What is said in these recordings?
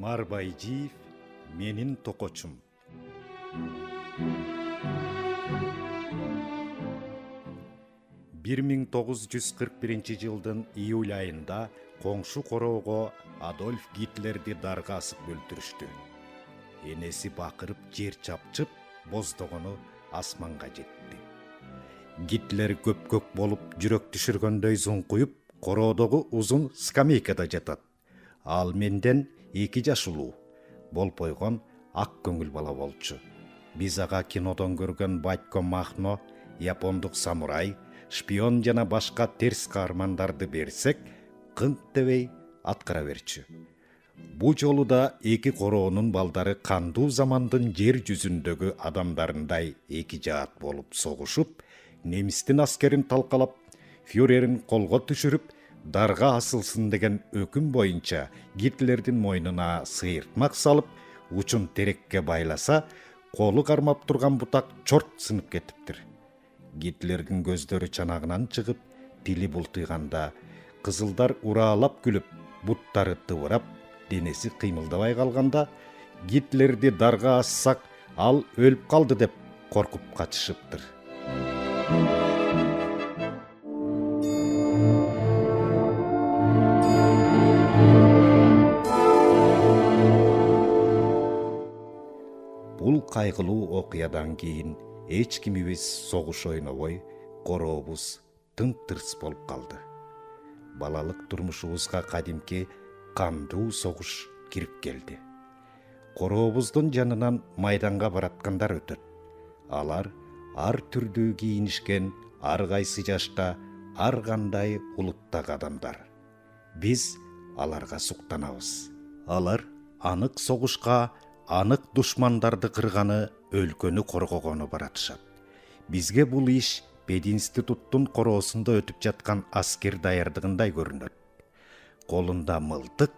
Марбайжиев менин токочум. 1941 жылдын июль айында коңшу короого Адольф Гитлерди дарга асып өлтүрүштү. Энеси бакырып жер чапчып, боздогону асманга жетти. Гитлер көпкөк болуп жүрөк түшүргөндөй зуңкуюп, короодогу узун скамейкада жатат. Ал менден 2 жаш улуу, болпойгон ак көңүл бала болчу. Биз ага кинодон көргөн Батько Махно, япондук самурай, шпион жана башка терс каармандарды берсек, кыңк дебей аткара берчү. Бу жолу да 2 короонун балдары кандуу замандын жер жүзүндөгү адамдарындай 2 жаат болуп согушуп, немистин аскерин талкалап, фюрерин колго түшүрүп, дарга асылсын деген өкүм боюнча Гитлердин мойнуна сыйыртмак салып, учун терекке байласа, колу кармап турган бутак чорт сынып кетиптир. Гитлердин көздөрү чанагынан чыгып, тили бултыйганда, кызылдар ураалап күлүп, буттары тыбырап, денеси кыймылдабай калганда, Гитлерди дарга ассак, ал өлүп калды деп коркуп качышыптыр. Бул кайгылуу окуядан кийин эч кимибиз согуш ойнобой, корообуз тым-тырс болуп калды. Балалык турмушубузга кадимки кандуу согуш кирип келди. Корообуздун жанынан майданга бараткандар өтөт. Алар ар түрдүү кийинишкен, ар кайсы жашта, ар кандай улуттагы адамдар. Биз аларга суктанабыз. Алар анык согушка, анык душмандарды кырганы, өлкөнү коргогону баратышат. Бизге бул иш пединституттун короосунда өтүп жаткан аскер даярдыгындай көрүнөт. Колунда мылтык,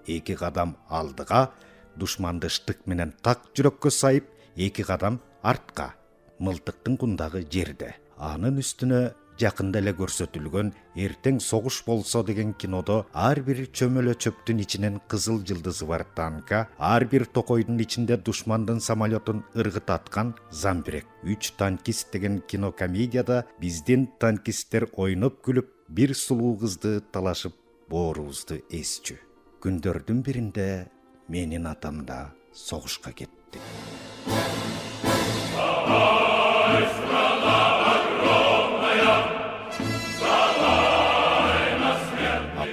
2 кадам алдыга, душманды штык менен так жүрөккө сайып, 2 кадам артка, мылтыктын кундагы жерде. Анын үстүнө жакында эле көрсөтүлгөн «Эртең согуш болсо» деген кинодо ар бир чөмөлө чөптүн ичинен кызыл жылдызы бар танка, ар бир токойдун ичинде душмандын самолетун ыргытаткан замбирек. 3 танкист деген кинокомедияда биздин танкисттер ойноп күлүп, бир сулуу кызды талашып, боорубузду эсчү. Күндөрдүн биринде менин атам да согушка кетти.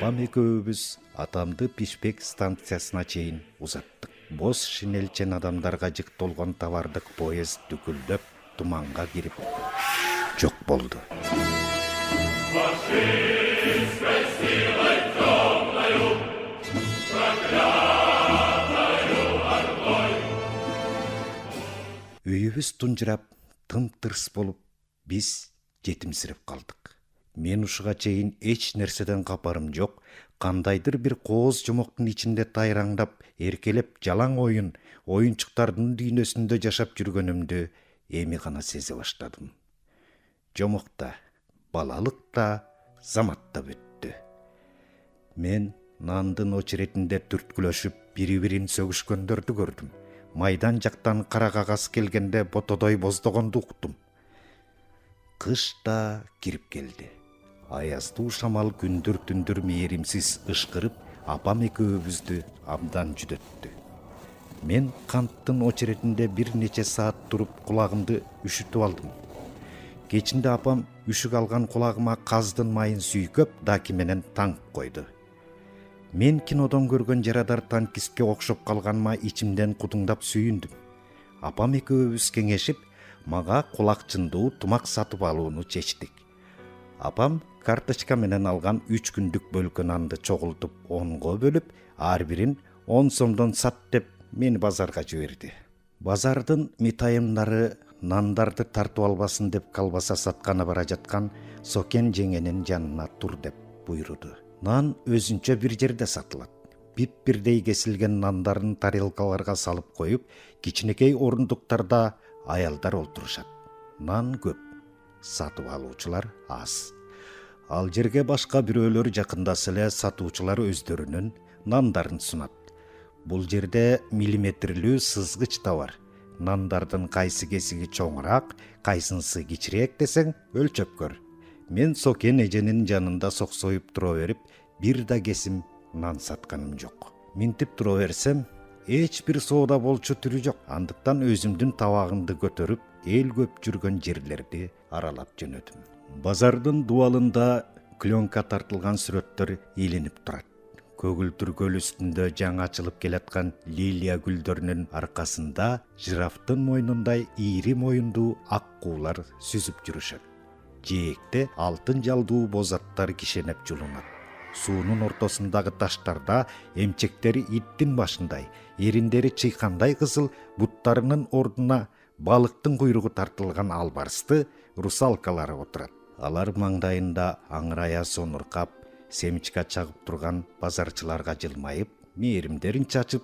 Апам экөөбүз атамды Пишпек станциясына чейин узаттык. Боз шинелчен адамдарга жыктолгон товардык поезд дүкүлдөп, туманга кирип жок болду. Үйүбүз тунжурап, тым-тырс болуп, биз жетимсирип калдык. Мен ушуга чейин эч нерседен капарым жок, кандайдыр бир кооз жомоктун ичинде тайраңдап, эркелеп, жалаң оюнчуктардын дүйнөсүндө жашап жүргөнүмдү эми гана сезе баштадым. Жомокта, балалыкта, заматта бүттү. Мен нандын очеретинде түрткүлөшүп, бири-бирин сөгүшкөндөрдү көрдүм. Майдан жактан кара кагаз келгенде ботодой боздогонду уктум. Кыш да кирип келди. Аяздуу шамал күндүр-түндүр мээримсиз ышкырып, апам экөөбүздү абдан жүдөттү. Мен канттын очеретинде бир нече саат туруп, кулагымды үшүтүп алдым. Кечинде апам үшүк алган кулагыма каздын майын сүйкөп, даки менен таңып койду. Мен кинодон көргөн жарадар танкистке окшоп калганыма ичимден кудуңдап сүйүндүм. Апам экөөбүз кеңешип, мага кулакчындуу тумак сатып алууну чечтик. Апам карточка менен алган 3 күндүк бөлкө нанды чогултуп 10го бөлүп, ар бирин 10 сомдон сат деп мени базарга жиберди. Базардын митайымдары нандарды тартып албасын деп колбаса сатканы бара жаткан Сокен жеңенин жанына тур деп буйруду. Нан өзүнчө бир жерде сатылат. Бип-бирдей кесилген нандарын тарелкаларга салып коюп, кичинекей орундуктарда аялдар олтурушат. Нан көп, сатып алуучулар аз. Ал жерге башка бирөөлөр жакындаса эле сатуучулар өздөрүнүн нандарын сунат. Бул жерде миллиметрлүү сызгыч да бар. Нандардын кайсы кесиги чоңураак, кайсынысы кичирээк десең өлчөп көр. Мен Сокен эженин жанында соксоюп тура берип, бир да кесим нан сатканым жок. Минтип тура берсем, эч бир соода болчу түрү жок. Андыктан өзүмдүн табагымды көтөрүп, эл көп жүргөн жерлерди аралап жөнөдүм. Базардын дубалында клёнка тартылган сүрөттөр илинип турат. Көгүлтүр көл үстүндө жаңы ачылып келаткан лилия гүлдөрүнүн аркасында жирафтын мойнундай ийри моюндуу ак куулар сүзүп жүрүшөт. Жээкте алтын жалдуу бозаттар кишенеп жулунат. Суунун ортосундагы таштарда эмчектери иттин башындай, эриндери чыйкандай кызыл, буттарынын ордуна балыктын куйругу тартылган албарсты русалкалары отурат. Алар маңдайында аңырая сонуркап, семичка чагып турган базарчыларга жылмайып, мээримдерин чачып,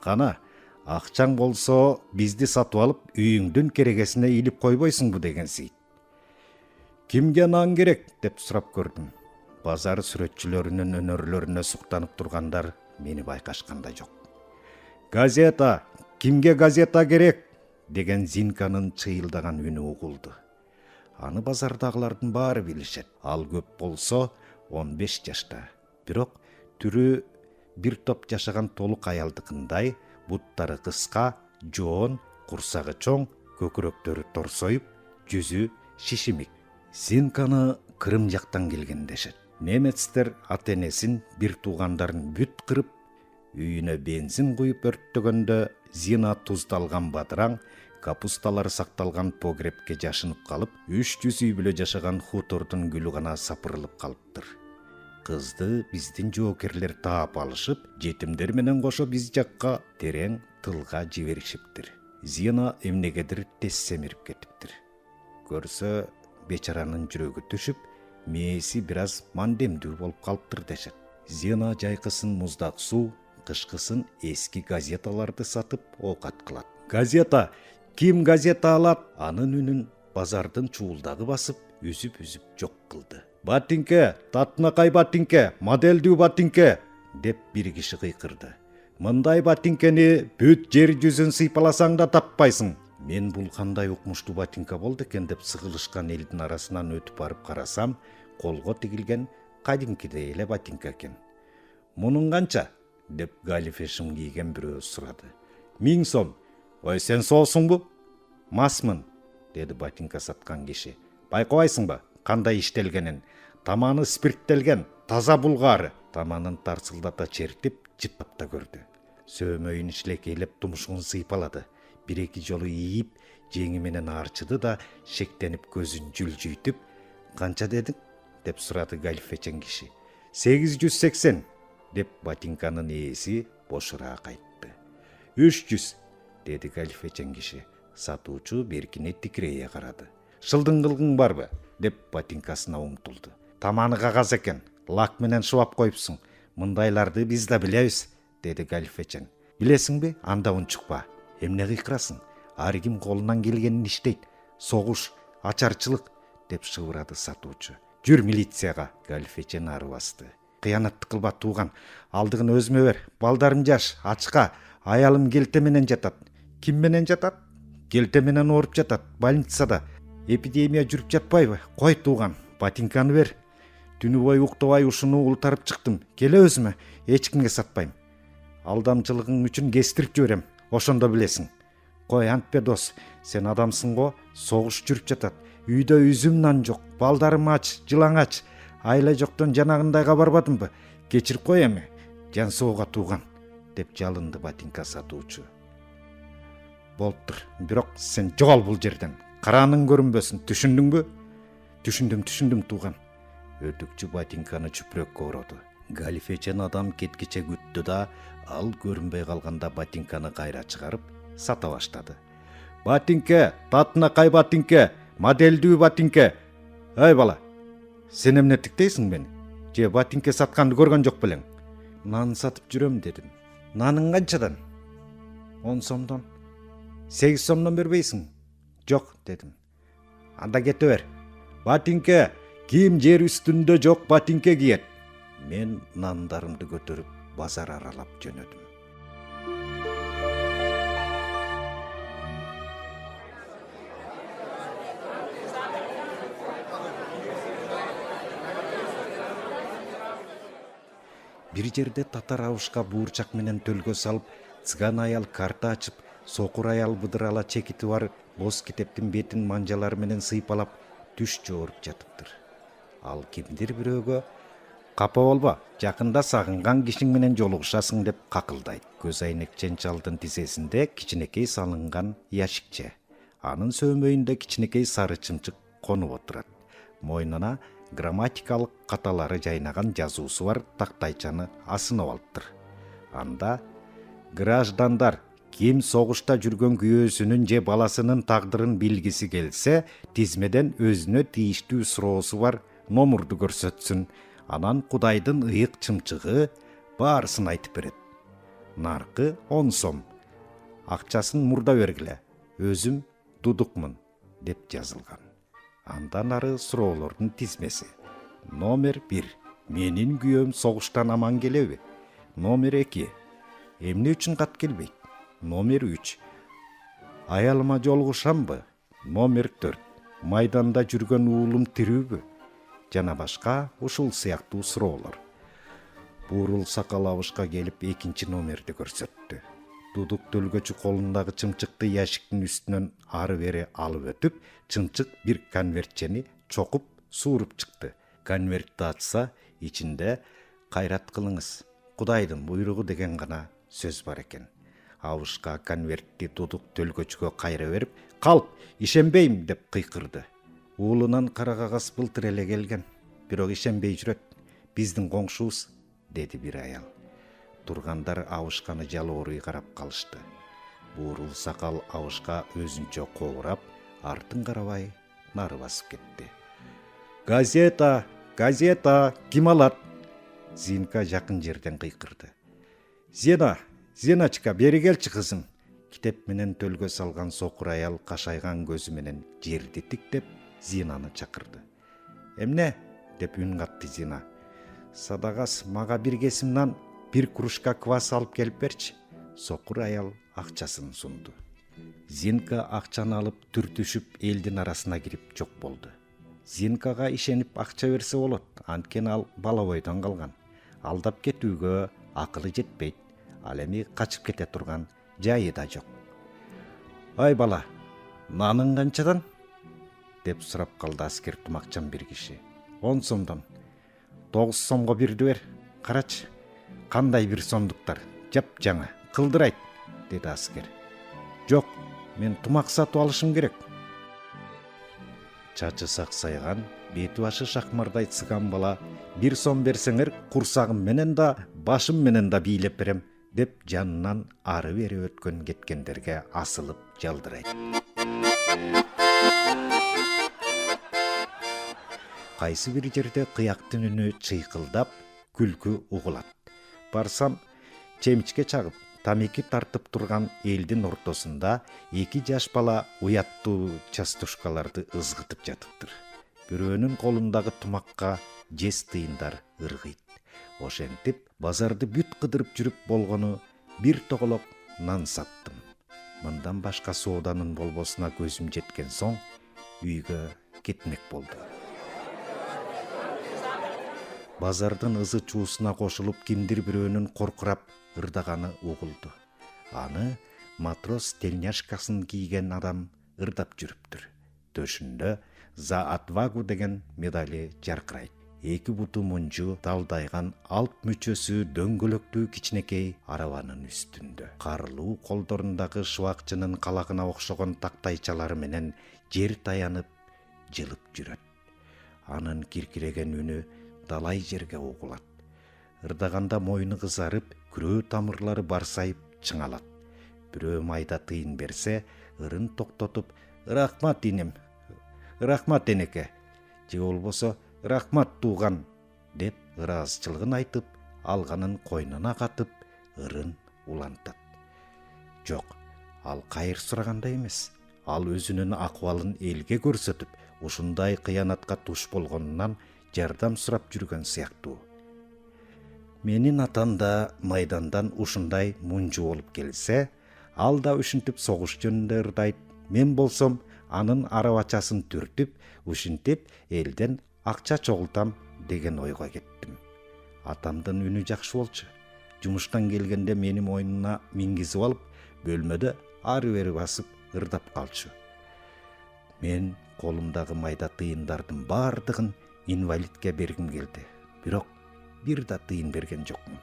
кана, акчаң болсо бизди сатып алып, үйүңдүн керегесине илип койбойсуңбу дегенсиз. Кимге нан керек деп сурап көрдүм. Базар сүрөтчүлөрүнүн өнөрлөрүнө суктанып тургандар мени байкашканда жок. Газета, кимге газета керек деген Зинканын чыйылдаган үнү угулду. Аны базардагылардын баары билишет. Ал көп болсо 15 жашта. Бирок түрү бир топ жашаган толук аялдыкындай, буттары кыска, жоон, курсагы чоң, көкүрөктөрү торсоюп, жүзү шишимик. Зинканы Крым жактан келген дешет. Немецтер ата-энесин, бир туугандарын бүт кырып, үйүнө бензин куюп өрттөгөндө Зина туздалган бадыраң, капусталар сакталган погребке жашынып калып, 300 үй бүлө жашаган хутордун гүлү гана сапырылып калыптыр. Кызды биздин жоокерлер таап алышып, жетимдер менен кошо биз жакка терең тылга жиберишиптир. Зина эмнегедир тез семирип кетиптир. Көрсө бечаранын жүрөгү түшүп, мээси бир аз мандемдүү болуп калыптыр дешет. Зина жайкысын муздак суу, кышкысын эски газеталарды сатып оокат кылат. Газета, ким газета алат? Анын үнүн базардын чуулдагы басып, үзүп жок кылды. Батинке, татынакай батинке, моделдүү батинке деп бир киши кыйкырды. Мындай батинкени бүт жер жүзүн сыйпаласаң да таппайсың. Мен бул кандай укмуштуу батинка болду экен деп сыгылышкан элдин арасынан өтүп барып карасам, колго тигилген кадимкидей эле батинка экен. Мунун канча? Деп галифе шым кийген бирөө сурады. 1000 сом. Ой, сен соосуңбу? Масмын, деди батинка саткан киши. Байкабайсыңбы, кандай иштелгенин? Таманы спирттелген, таза булгары. Таманын тарсылдата чертип, жыттап да көрдү. Сөөмөйүн ишлекейлеп тумушун сыйпалады. Бир-эки жолу ийип, жеңи менен арчыды да шектенип көзүн жүлжүйтүп, канча дедиң? Деп сурады галифечен киши. 880, деп батинканын ээси бошураак айтты. 300, деди галифечен киши. Сатуучу беркине тикирее карады. Шылдың кылгың барбы? Деп батинкасына умтулду. Таманы кагаз экен, лак менен шыбап коюпсуң. Мындайларды биз да билебиз, деди галифечен. Билесиңби, анда унчукпа. Эмне кыйкырасың? Ар ким колунан келгенин иштейт. Согуш, ачарчылык, деп шыбырады сатуучу. Жүр милицияга, галифечен ары басты. Кыянатты кылба тууган, алдыгын өзүмө бер. Балдарым жаш, ачка, аялым келте менен жатат. Ким менен жатат? Келте менен ооруп жатат, больницада. Эпидемия жүрүп жатпайбы? Кой тууган, батинканы бер. Түнү бою уктабай ушуну ултарып чыктым. Келе өзүмө, эч кимге сатпайм. Алдамчылыгың үчүн кестирип жиберем. Ошондо билесиң. Кой антпе дос, сен адамсың го, согуш жүрүп жатат. Үйдө үзүм нан жок, балдарым ач, жылаңач. Айла жоктон жанагындайга барбадымбы? Кечирип кой эми. Жан соого тууган, деп жалынды батинка сатуучу. Болуптур, бирок сен жогол бул жерден. Карааның көрүнбөсүн, түшүндүңбү? Түшүндүм тууган. Өтүкчү батинканы чүпүрөккө ороду. Галифечен адам кеткиче күттү да, ал көрүнбөй калганда батинканы кайра чыгарып сата баштады. Батинке, татынакай батинке, моделдүү батинке. Эй бала, сен эмне тиктейсиң мени? Же батинке сатканды көргөн жок белең? Нан сатып жүрөм дедим. Наның канчадан? 10 сомдон. 8 сомдон бербейсиң? Жок дедим. Анда кете бер. Батинке, ким жер үстүндө жок батинке киет. Мен нандарымды көтөрүп базар аралап жөнөдүм. Бир жерде татар абышка буурчак менен төлгө салып, цыган аял карта ачып, сокур аял быдырала чекити бар боз китептин бетин манжалары менен сыйпалап түш жооруп жатыптыр. Ал кимдир бирөөгө «Капа болбо, жакында сагынган кишиң менен жолугушасың» деп какылдайт. Көз айнекчен чалдын тизесинде кичинекей салынган яшикче. Анын сөөмөйүндө кичинекей сары чымчык конуп отурат. Мойнуна грамматикалык каталары жайнаган жазуусу бар тактайчаны асынып алыптыр. Анда «Граждандар, ким согушта жүргөн күйөөсүнүн же баласынын тагдырын билгиси келсе, тизмеден өзүнө тийиштүү суроосу бар номурду көрсөтсүн. Анан Кудайдын ыйык чымчыгы баарысын айтып берет. Наркы 10 сом. Акчасын мурда бергиле. Өзүм Дудукмун» деп жазылган. Андан ары суроолордун тизмеси. Номер 1. Менин күйөөм согуштан аман келеби? Номер 2. Эмне үчүн кат келбейт? Номер 3. Аялыма жолугушамбы? Номер 4. Майданда жүргөн уулум тирүүбү? Жана башка ушул сыяктуу суроолор. Буурул сакал абышка келип экинчи номерди көрсөттү. Дудук төлгөчү колундагы чымчыкты яшиктин үстүнөн ары бери алып өтүп, чымчык бир конвертчени чокуп сууруп чыкты. Конвертти ачса, ичинде «Кайрат кылыңыз, Кудайдын буйругу» деген гана сөз бар экен. Абышка конвертти Дудук төлгөчүгө кайра берип, «Калп, ишенбейм» деп кыйкырды. «Уулунан кара кагаз былтыр эле келген, бирок ишенбей жүрөт. Биздин коңшубуз», деди бир аял. Тургандар абышканы жалооруй карап калышты. Буурул сакал абышка өзүнчө коурап, артын карабай нары басып кетти. «Газета, газета, ким алат?» Зинка жакын жерден кыйкырды. Зеночка, бери келчи кызым». Китеп менен төлгө салган сокур аял кашайган көзү менен жерди тиктеп Зинаны чакырды. «Эмне?» деп үн катты Зина. «Садагас, мага бир кесим нан, бир кружка квас алып келип берчи». Сокур аял акчасын сунду. Зинка акчаны алып түртүшүп элдин арасына кирип жок болду. Зинкага ишенип акча берсе болот, анткени ал бала бойдон калган. Алдап кетүүгө акылы жетпейт. Ал эми качып кете турган жайы да жок. «Ай бала, наның канчадан?» деп сурап калды аскер тумакчан бир киши. «10 сомдон». «9 сомго бирди бер. Карачы, кандай бир сомдуктар, жап жаңы, кылдырайт», деди аскер. «Жок, мен тумак сатып алышым керек». Чачы саксайган, бети башы шакмардай цыган бала, «1 сом берсеңер, курсагым менен да, башым менен да бийлеп берем», деп жанынан ары бери өткөн кеткендерге асылып жалдырайт. Кайсы бир жерде кыяктын үнү чыйкылдап, күлкү угулат. Барсам, чемичке чагып, тамеки тартып турган элдин ортосунда 2 жаш бала уяттуу частушкаларды ызгытып жатыптыр. Бирөөнүн колундагы тумакка жез тыйындар ыргыйт. Ошентип, базарды бүт кыдырып жүрүп болгону бир тоголок нан саттым. Мындан башка сооданын болбосуна көзүм жеткен соң, үйгө кетмек болду. Базардын ызы чуусуна кошулуп кимдир бирөөнүн коркурап ырдаганы угулду. Аны матрос тельняшкасын кийген адам ырдап жүрүптүр. Төшүндө «За отвагу» деген медали жаркырайт. 2 буту мунжу далдайган алп мүчөсү дөңгөлөктүү кичинекей арабанын үстүндө. Карлуу колдорундагы шыбакчынын калагына окшогон тактайчалары менен жер таянып, жылып жүрөт. Анын киркиреген үнү далай жерге угулат. Ырдаганда мойну кызарып, күрөө тамырлары барсайып чыңалат. Бирөө майда тыйын берсе, ырын токтотуп, «Рахмат инем, рахмат энеке», же болбосо «Рахмат тууган» деп ыраазычылыгын айтып, алганын койнуна катып, ырын улантат. Жок, ал кайыр сурагандай эмес. Ал өзүнүн акыбалын элге көрсөтүп, ушундай кыянатка туш болгонунан жардам сурап жүргөн сыяктуу. Менин атам да майдандан ушундай мунжу болуп келсе, ал да ушинтип согуш жөнүндө ырдайт. Мен болсом, анын арабачасын түртүп, ушинтип элден акча чогултам деген ойго кеттим. Атамдын үнү жакшы болчу. Жумуштан келгенде мени мойнуна мингизип алып, бөлмөдө ары бери басып ырдап калчу. Мен колумдагы майда тыйындардын бардыгын инвалидке бергим келди. Бирок бир да тыйын берген жокмун.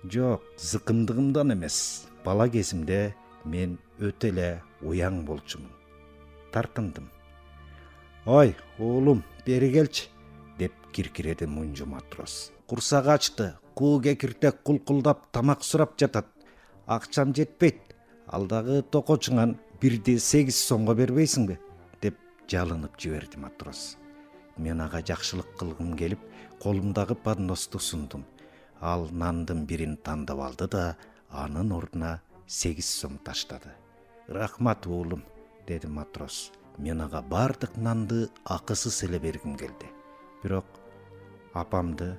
Жок, зыкымдыгымдан эмес. Бала кезимде мен өтө эле уяң болчумун. Тартындым. «Ой, уулум, бери келчи», деп киркиреди мунжу матрос. «Курсак ачты, куу кекиртек кулкулдап тамак сурап жатат. Акчам жетпейт. Алдагы токочуңан 1,8 сомго бербейсиңби?» деп жалынып жиберди матрос. Мен ага жакшылык кылгым келип, колумдагы подносту сундум. Ал нандын бирин тандап алды да, анын ордуна 8 сом таштады. «Рахмат, уулум», деди матрос. Мен ага бардык нанды акысыз эле бергим келди. Бирок апамды,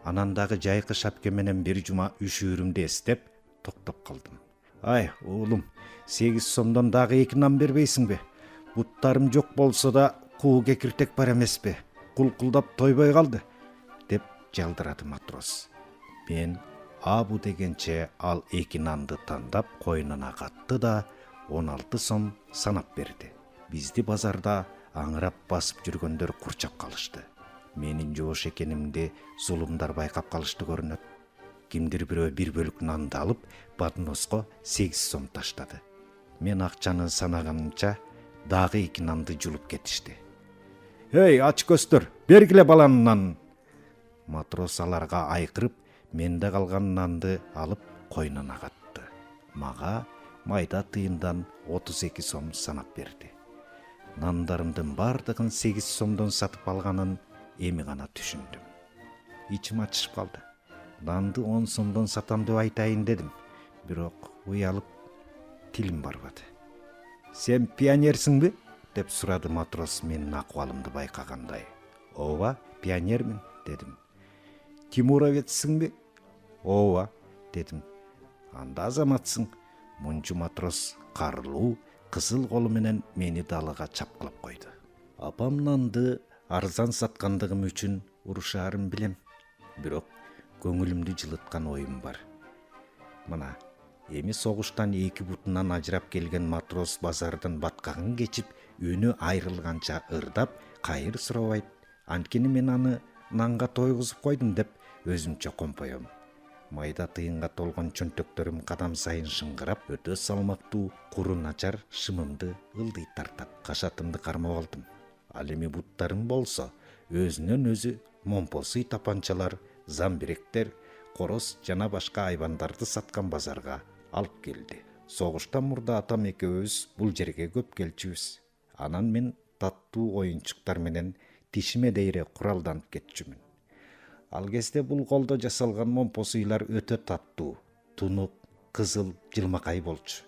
анан дагы жайкы шапке менен бир жума үшүүрүмдү эстеп токтоп калдым. «Ай, уулум, 8 сомдон дагы 2 нан бербейсиңби? Буттарым жок болсо да куу кекиртек бар эмеспи? Кулкулдап тойбой калды», деп жалдырады матрос. Мен абу дегенче ал 2 нанды тандап койнуна катты да 16 сом санап берди. Бизди базарда аңырап басып жүргөндөр курчап калышты. Менин жоош экенимди зулумдар байкап калышты көрүнөт. Кимдир бирөө бир бөлүк нанды алып, подноско 8 сом таштады. Мен акчаны санаганымча дагы 2 нанды жулуп кетишти. «Эй, ач көздөр, бергиле баланын нанын!» Матрос аларга айкырып, менде калган нанды алып койнуна катты. Мага майда тыйындан 32 сом санап берди. Нандарымдын бардыгын 8 сомдон сатып алганын эми гана түшүндүм. Ичим ачышып калды. Нанды 10 сомдон сатам деп айтайын дедим, бирок уялып тилим барбады. «Сен пионерсиңби?» деп сурады матрос менин акыбалымды байкагандай. «Ооба, пионермин», дедим. «Тимуровецсиңби?» «Ооба», дедим. «Анда азаматсың». Мунчу матрос карлуу кызыл колу менен мени далыга чапкылап койду. Апам нанды арзан саткандыгым үчүн урушаарын билем. Бирок көңүлүмдү жылыткан оюм бар. Мына, эми согуштан 2 бутунан ажырап келген матрос базардын баткагын кечип, үнү айрылганча ырдап, кайыр сурабайт. Анткени мен аны нанга тойгузуп койдум деп өзүмчө компоем. Майда тыйынга толгон чөнтөктөрүм кадам сайын шыңгырап, өтө салмактуу куру начар шымымды ылдый тартат. Кашатымды кармап алдым. Ал эми буттарым болсо өзүнөн өзү момпосуй тапанчалар, замбиректер, короз жана башка айбандарды саткан базарга алып келди. Согуштан мурда атам экөөбүз бул жерге көп келчүбүз. Анан мен таттуу оюнчуктар менен тишиме дейре куралданып кетчүмүн. Ал кезде бул колдо жасалган момпосуйлар өтө таттуу, тунук, кызыл, жылмакай болчу.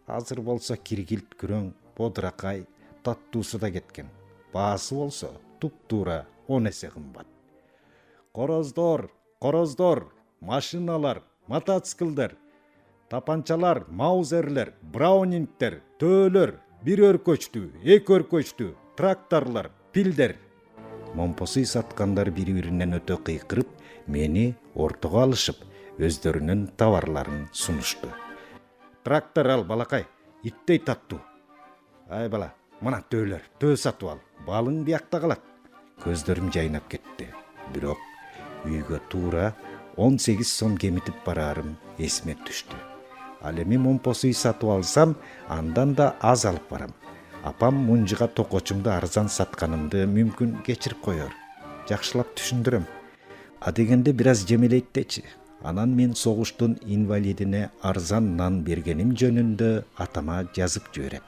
Азыр болсо киргилт күрөң, бодуракай, таттуусу да кеткен. Баасы болсо туп-туура 10 эсе кымбат. «Короздор, короздор, машиналар, мотоциклдер, тапанчалар, маузерлер, браунингтер, төөлөр, бир өркөчтүү, эки өркөчтүү, тракторлор, пилдер». Момпосуй саткандар бири-биринен өтө кыйкырып, мени ортого алышып, өздөрүнүн товарларын сунушту. «Трактор ал, балакай, иттей таттуу. Ай бала, мына төөлөр, төө сатып ал, балың биякта калат». Көздөрүм жайнап кетти. Бирок үйгө туура 18 сом кемитип бараарым эсиме түштү. Ал эми момпосуй сатып алсам, андан да аз алып барам. Апам мунжуга токочумду арзан сатканымды мүмкүн кечирип коёр. Жакшылап түшүндүрөм. А дегенде бир аз жемелейт дечи. Анан мен согуштун инвалидине арзан нан бергеним жөнүндө атама жазып жиберет.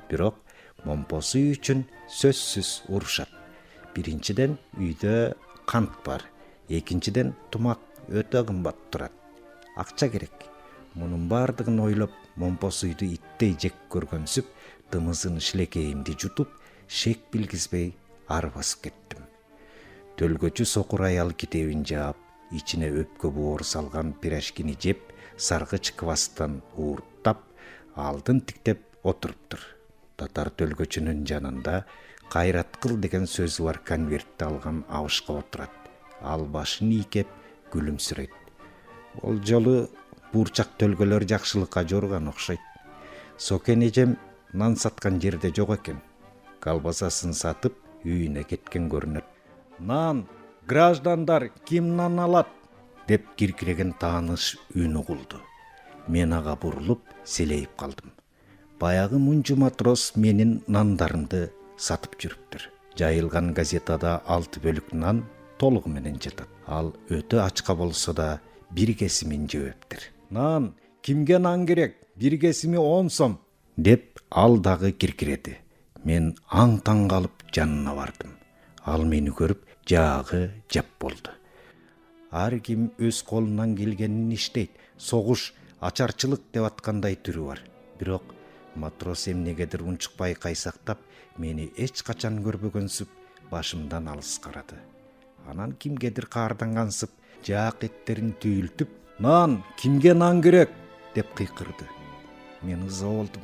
Бирок момпосуй үчүн сөзсүз урушат. Биринчиден үйдө кант бар. Экинчиден тумак өтө кымбат турат. Акча керек. Мунун бардыгын ойлоп, момпосуйду иттей жек көргөнсүп, дымызын шилекейимди жутуп, шек билгизбей ары басып кеттим. Төлгөчү сокур аял китебин жаап, ичине өпкө боор салган пирожкини жеп, саргыч квастан уурттап, алдын тиктеп отуруптур. Татар төлгөчүнүн жанында кайрат кыл деген сөзү бар конвертти алган абышка отурат. Ал башын ийкеп, күлүмсүрөйт. Бул жолу буурчак төлгөлөр жакшылыкка жорган окшойт. Сокен эжем нан саткан жерде жок экен. Колбасасын сатып үйүнө кеткен көрүнөт. Нан, граждандар, ким нан алат? Деп киркиреген тааныш үн угулду. Мен ага бурулуп селейип калдым. Баягы мунчу матрос менин нандарымды сатып жүрүптүр. Жайылган газетада 6 бөлүк нан толугу менен жатат. Ал өтө ачка болсо да бир кесимин жебептир. Нан, кимге нан керек? Бир кесими 10 сом, деп ал дагы киркиреди. Мен аң-таң калып жанына бардым. Ал мени көрүп жаагы жап болду. Ар ким өз колунан келгенин иштейт. Согуш, ачарчылык деп аткандай түрү бар. Бирок матрос эмнегедир унчукпай кайсактап, мени эч качан көрбөгөнсүп башымдан алыс карады. Анан кимгедир каардангансып, жаак эттерин түйүлтүп, "Нан, кимге нан керек?" деп кыйкырды. Мен ыза болдум.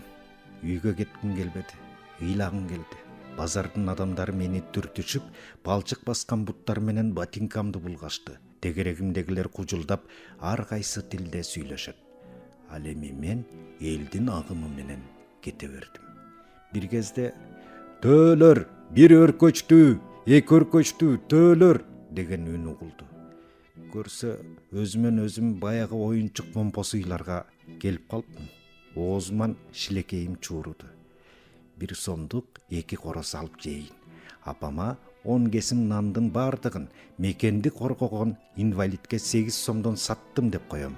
Үйгө кетким келбеди. Ыйлагым келди. Базардын адамдары мени түртүшүп, балчык баскан буттар менен ботинкамды булгашты. Тегерегимдегилер кужулдап, ар кайсы тилде сүйлөшөт. Ал эми мен элдин агымы менен кете бердим. Бир кезде "Төөлөр, бир өркөчтүү, эки өркөчтүү, төөлөр" деген үн угулду. Көрсө, өзүмөн өзүм баягы оюнчук момпосуйларга келип калыпмын. Оозуман шилекейим чууруду. 1 сомдук 2 короз алып жейин. Апама 10 кесим нандын бардыгын мекенди коргогон инвалидке 8 сомдон саттым деп коем.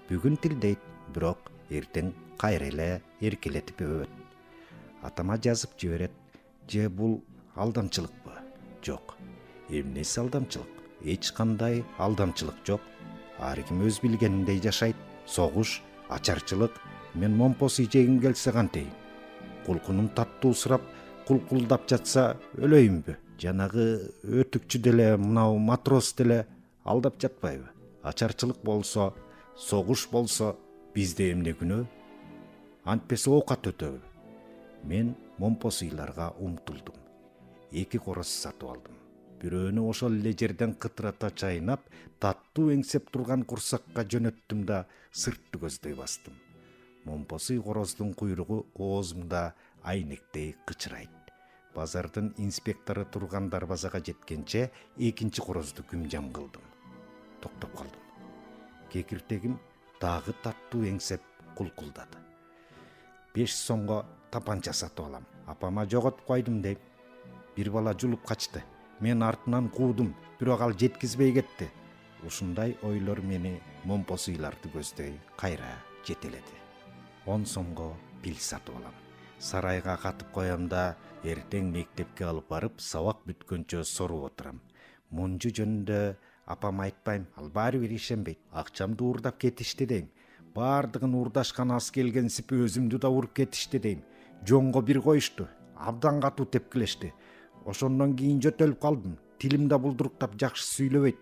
Бүгүн тилдейт, бирок эртең кайра эле эркелетип өбөт. Атама жазып жиберет. Же бул алдамчылыкпы? Жок. Эмнеси алдамчылык? Эч кандай алдамчылык жок. Ар ким өз билгениндей жашайт. Согуш, ачарчылык, мен момпос жегим келсе кантейин? Кулкунум таттуусурап, кулкулдап жатса өлөйүмбү? Жанагы өтүкчү деле, мынау матрос деле алдап жатпайбы? Ачарчылык болсо, согуш болсо, бизде эмне күнөө? Антпесе оокат өтөбү? Мен момпосуйларга умтулдум. 2 короз сатып алдым. Бирөөнү ошол эле жерден кытырата чайнап, таттуу эңсеп турган курсакка жөнөттүм да сыртты көздөй бастым. Момпосуй короздун куйругу оозумда айнектей кычырайт. Базардын инспектору турган дарбазага жеткенче 2 корозду күмжам кылдым. Токтоп калдым. Кекиртегим дагы таттуу эңсеп кулкулдады. 5 сомго тапанча сатып алам. Апама жоготуп койдум дейм. Бир бала жулуп качты. Мен артынан куудум, бирок ал жеткизбей кетти. Ушундай ойлор мени момпосуйларды көздөй кайра жетеледи. 10 сомго пил сатып алам. Сарайга катып коям да эртең мектепке алып барып, сабак бүткөнчө соруп отурам. Мунжу жөнүндө апам айтпайм, ал баары бир ишенбейт. Акчамды уурдап кетишти дейм. Бардыгын уурдашкан ас келгенсип өзүмдү да уруп кетишти дейм. Жоңго бир коюшту. Абдан катуу тепкилешти. Ошондон кийин жөтөлүп калдым. Тилим да булдуруктап жакшы сүйлөбөйт.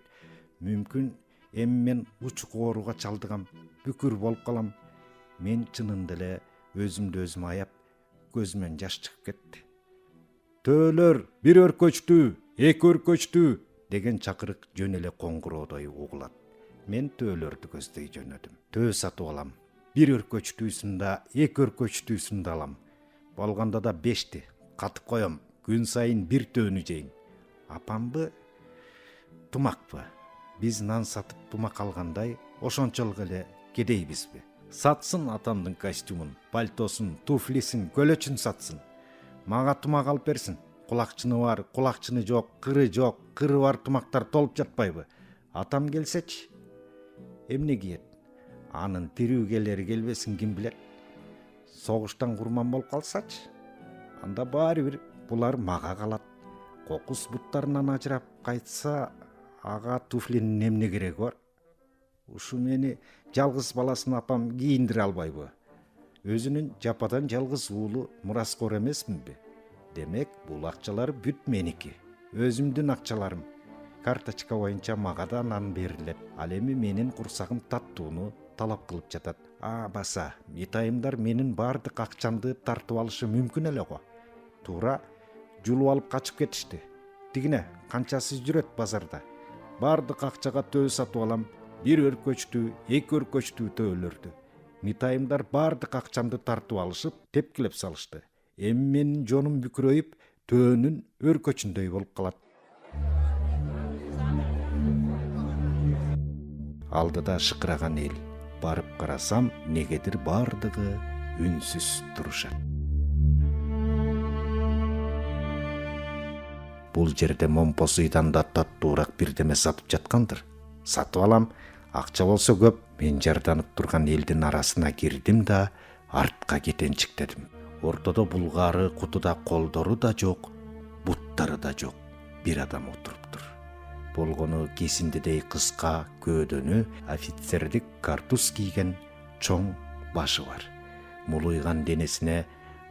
Мүмкүн эми мен учук ооруга чалдыгам, бүкүр болуп калам. Мен чынында эле өзүмдү өзүм аяп, көзүмөн жаш чыгып кетти. Төөлөр, бир өркөчтүү, 2 өркөчтүү деген чакырык жөн эле коңгуроодой угулат. Мен төөлөрдү көздөй жөнөдүм. Төө сатып алам. 1 өркөчтүүсүн да, 2 өркөчтүүсүн да алам. Болгондо да 5ти катып коем. Күн сайын 1 төөнү жейм. Апамбы, тумакпы? Биз нан сатып тумак алгандай, ошончолук эле кедейбизби? Сатсын атамдын костюмун, пальтосун, туфлисин, көлөчүн сатсын. Мага тумак алып берсин. Кулакчыны бар, кулакчыны жок, кыры бар тумактар толуп жатпайбы? Атам келсечи, эмне киет? Анын тирүү келери келбесин ким билет? Согуштан курман болуп калсачы? Анда баары бир булар мага калат. Кокус буттарынан ажырап кайтса, ага туфлинин эмне кереги бар? Ушу мени жалгыз баласын апам кийиндире албайбы? Өзүнүн жападан жалгыз уулу мураскор эмесминби? Демек, бул акчалар бүт меники. Өзүмдүн акчаларым. Карточка боюнча мага да нан берилет. Ал эми менин курсагым таттууну талап кылып жатат. Баса, митайымдар менин бардык акчамды тартып алышы мүмкүн эле го. Туура жулуп алып качып кетишти. Тигине канчасы жүрөт базарда. бардык акчага төө сатып алам. Бир өркөчтүү, эки өркөчтүү төөлөрдү. Митайымдар бардык акчамды тартып алышып, тепкилеп салышты. Эми менин жонум бүкүрөйүп, төөнүн өркөчүндөй болуп калат. Алдыда шыкыраган эл. Барып карасам, негедир бардыгы үнсүз турушат. Бул жерде Момпосуйдан да таттуураак бирдеме сатып жаткандыр. Сатып алам, акча болсо көп. Мен жарданып турган элдин арасына кирдим да артка кетенчиктедим. Ортодо булгары, кутуда колдору да жок, буттары да жок. Бир адам отуруптур. Болгону кесиндидей кыска көөдөнү, офицердик картуз кийген, чоң башы бар. Мулуйган денесине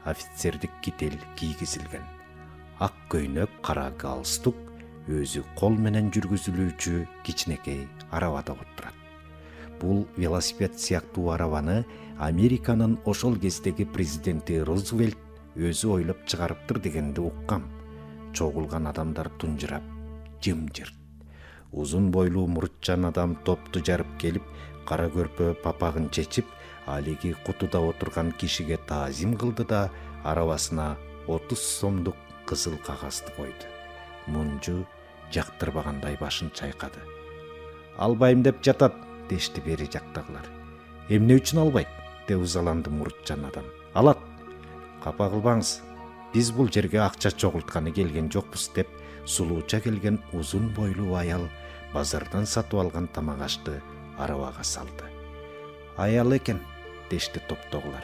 офицердик китель кийгизилген. Ак көйнөк, кара галстук, өзү кол менен жүргүзүлүүчү кичинекей арабада отурат. Бул велосипед сыяктуу арабаны Американын ошол кездеги президенти Рузвельт өзү ойлоп чыгарыптыр дегенди уккам. Чогулган адамдар тунжурап, жымжырт. Узун бойлуу мурутчан адам топту жарып келип, кара көрпө папагын чечип, алиги кутуда отурган кишиге таазим кылды да арабасына 30 сомдук кызыл кагазды койду. Мунжу жактырбагандай башын чайкады. Албайм деп жатат, дешти бери жактагылар. Эмне үчүн албайт? Деп ызаланды мурутчан адам. Алат. Капа кылбаңыз. Биз бул жерге акча чогултканы келген жокпуз деп сулууча келген узун бойлуу аял базардан сатып алган тамак ашты арабага салды. Аял экен, дешти топтогулар.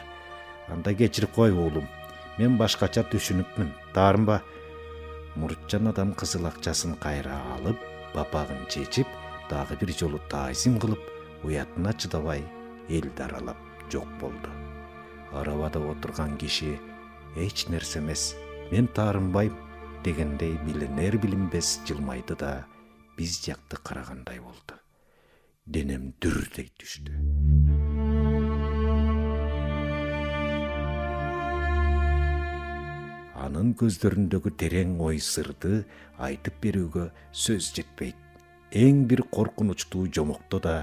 Анда кечирип кой уулум. Мен башкача түшүнүпмүн. Таарымба? Мурутчан адам кызыл акчасын кайра алып, папагын чечип, дагы бир жолу таазим кылып, уятына чыдабай элди аралап жок болду. Арабада отурган киши эч нерсе эмес, мен таарынбайм дегендей билинер билинбес жылмайды да биз жакты карагандай болду. Денем дүрдей түштү. Анын көздөрүндөгү терең ой сырды айтып берүүгө сөз жетпейт. Эң бир коркунучтуу жомокто да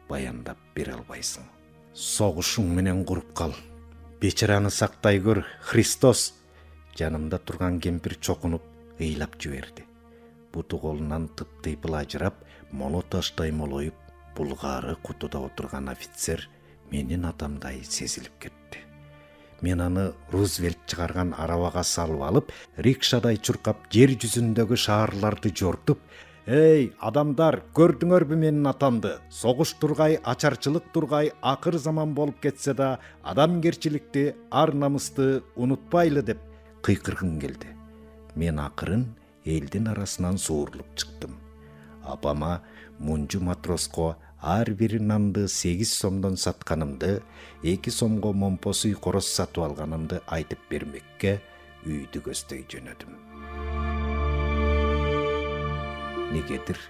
баяндап бере албайсың. Согушуң менен куруп кал. Бечараны сактай көр, Христос. Жанымда турган кемпир чокунуп ыйлап жиберди. Буту колунан тып-тыйпыл ажырап, моло таштай молоюп, булгары кутуда отурган офицер менин атамдай сезилип кетти. Мен аны Рузвельт чыгарган арабага салып алып, рикшадай чуркап, жер жүзүндөгү шаарларды жортуп, «Эй, адамдар, көрдүңөрбү менин атамды? Согуш тургай, ачарчылык тургай, акыр заман болуп кетсе да, адамгерчиликти, ар намысты унутпайлы» деп кыйкыргым келди. Мен акырын элдин арасынан суурулуп чыктым. Апама мунжу матроско ар бир нанды 8 сомдон сатканымды, 2 сомго Момпосуй короз сатып алганымды айтып бермекке үйдү көздөй жөнөдүм. Негедир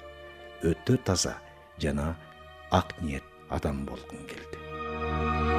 өтө таза жана ак ниет адам болгум келди.